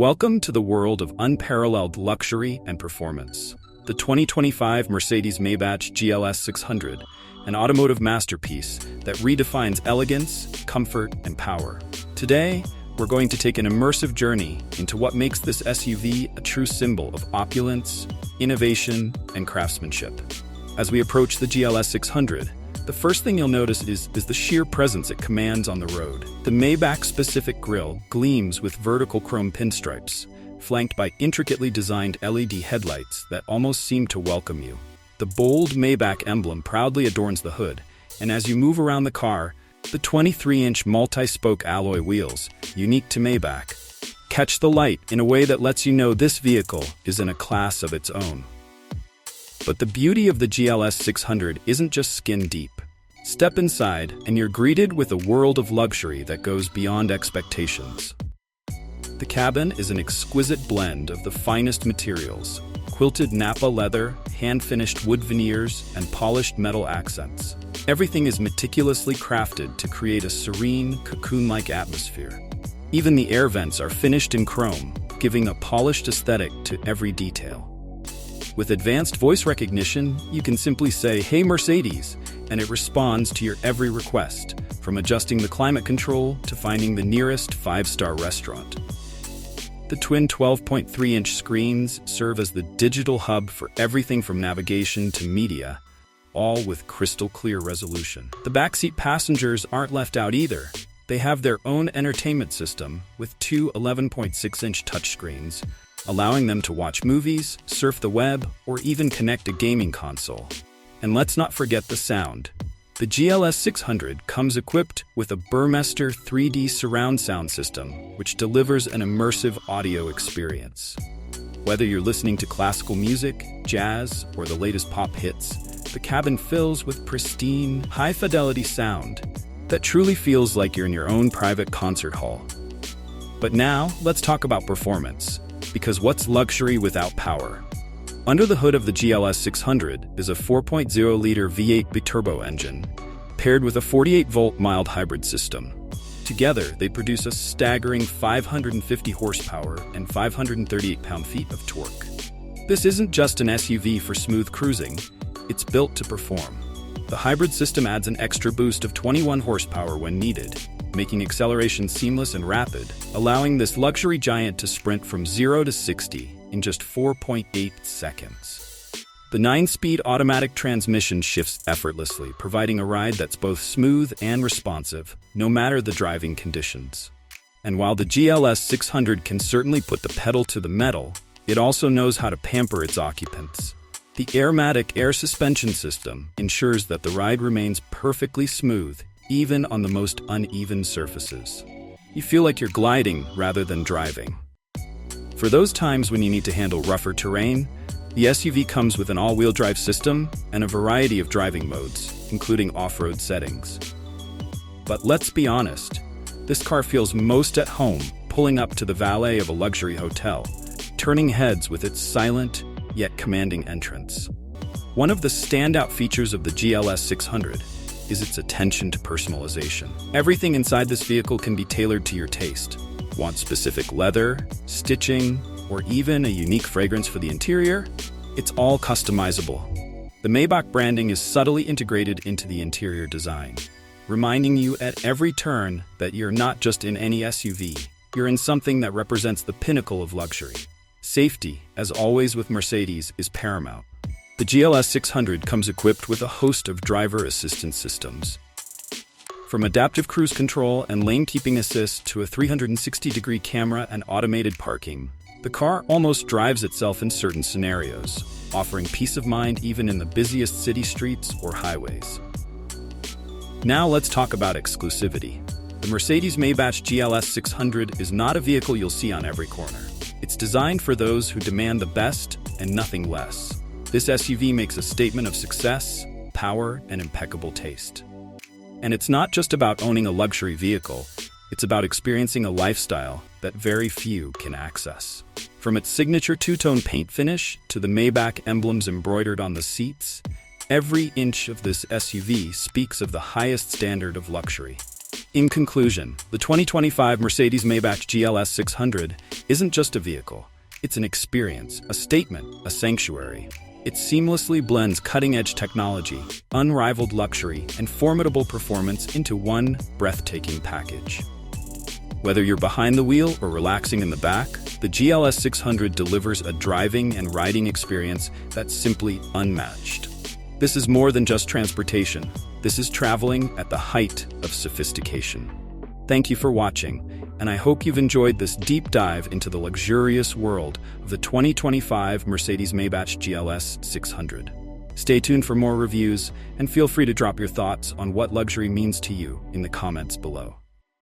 Welcome to the world of unparalleled luxury and performance. The 2025 Mercedes-Maybach GLS 600, an automotive masterpiece that redefines elegance, comfort, and power. Today, we're going to take an immersive journey into what makes this SUV a true symbol of opulence, innovation, and craftsmanship. As we approach the GLS 600, the first thing you'll notice is the sheer presence it commands on the road. The Maybach-specific grille gleams with vertical chrome pinstripes, flanked by intricately designed LED headlights that almost seem to welcome you. The bold Maybach emblem proudly adorns the hood, and as you move around the car, the 23-inch multi-spoke alloy wheels, unique to Maybach, catch the light in a way that lets you know this vehicle is in a class of its own. But the beauty of the GLS 600 isn't just skin deep. Step inside, and you're greeted with a world of luxury that goes beyond expectations. The cabin is an exquisite blend of the finest materials: quilted Napa leather, hand-finished wood veneers, and polished metal accents. Everything is meticulously crafted to create a serene, cocoon-like atmosphere. Even the air vents are finished in chrome, giving a polished aesthetic to every detail. With advanced voice recognition, you can simply say, "Hey Mercedes," and it responds to your every request, from adjusting the climate control to finding the nearest 5-star restaurant. The twin 12.3-inch screens serve as the digital hub for everything from navigation to media, all with crystal clear resolution. The backseat passengers aren't left out either. They have their own entertainment system with two 11.6-inch touchscreens, allowing them to watch movies, surf the web, or even connect a gaming console. And let's not forget the sound. The GLS 600 comes equipped with a Burmester 3D surround sound system, which delivers an immersive audio experience. Whether you're listening to classical music, jazz, or the latest pop hits, the cabin fills with pristine, high-fidelity sound that truly feels like you're in your own private concert hall. But now, let's talk about performance. Because what's luxury without power? Under the hood of the GLS 600 is a 4.0-liter V8 biturbo engine, paired with a 48-volt mild hybrid system. Together, they produce a staggering 550 horsepower and 538 pound-feet of torque. This isn't just an SUV for smooth cruising, it's built to perform. The hybrid system adds an extra boost of 21 horsepower when needed, making acceleration seamless and rapid, allowing this luxury giant to sprint from 0 to 60 in just 4.8 seconds. The 9-speed automatic transmission shifts effortlessly, providing a ride that's both smooth and responsive, no matter the driving conditions. And while the GLS 600 can certainly put the pedal to the metal, it also knows how to pamper its occupants. The Airmatic air suspension system ensures that the ride remains perfectly smooth, even on the most uneven surfaces. You feel like you're gliding rather than driving. For those times when you need to handle rougher terrain, the SUV comes with an all-wheel drive system and a variety of driving modes, including off-road settings. But let's be honest, this car feels most at home pulling up to the valet of a luxury hotel, turning heads with its silent yet commanding entrance. One of the standout features of the GLS 600 is its attention to personalization. Everything inside this vehicle can be tailored to your taste. Want specific leather, stitching, or even a unique fragrance for the interior? It's all customizable. The Maybach branding is subtly integrated into the interior design, reminding you at every turn that you're not just in any SUV, you're in something that represents the pinnacle of luxury. Safety, as always with Mercedes, is paramount. The GLS 600 comes equipped with a host of driver assistance systems. From adaptive cruise control and lane keeping assist to a 360-degree camera and automated parking, the car almost drives itself in certain scenarios, offering peace of mind even in the busiest city streets or highways. Now let's talk about exclusivity. The Mercedes-Maybach GLS 600 is not a vehicle you'll see on every corner. It's designed for those who demand the best and nothing less. This SUV makes a statement of success, power, and impeccable taste. And it's not just about owning a luxury vehicle, it's about experiencing a lifestyle that very few can access. From its signature two-tone paint finish to the Maybach emblems embroidered on the seats, every inch of this SUV speaks of the highest standard of luxury. In conclusion, the 2025 Mercedes-Maybach GLS 600 isn't just a vehicle. It's an experience, a statement, a sanctuary. It seamlessly blends cutting-edge technology, unrivaled luxury, and formidable performance into one breathtaking package. Whether you're behind the wheel or relaxing in the back, the GLS 600 delivers a driving and riding experience that's simply unmatched. This is more than just transportation. This is traveling at the height of sophistication. Thank you for watching, and I hope you've enjoyed this deep dive into the luxurious world of the 2025 Mercedes-Maybach GLS 600. Stay tuned for more reviews, and feel free to drop your thoughts on what luxury means to you in the comments below.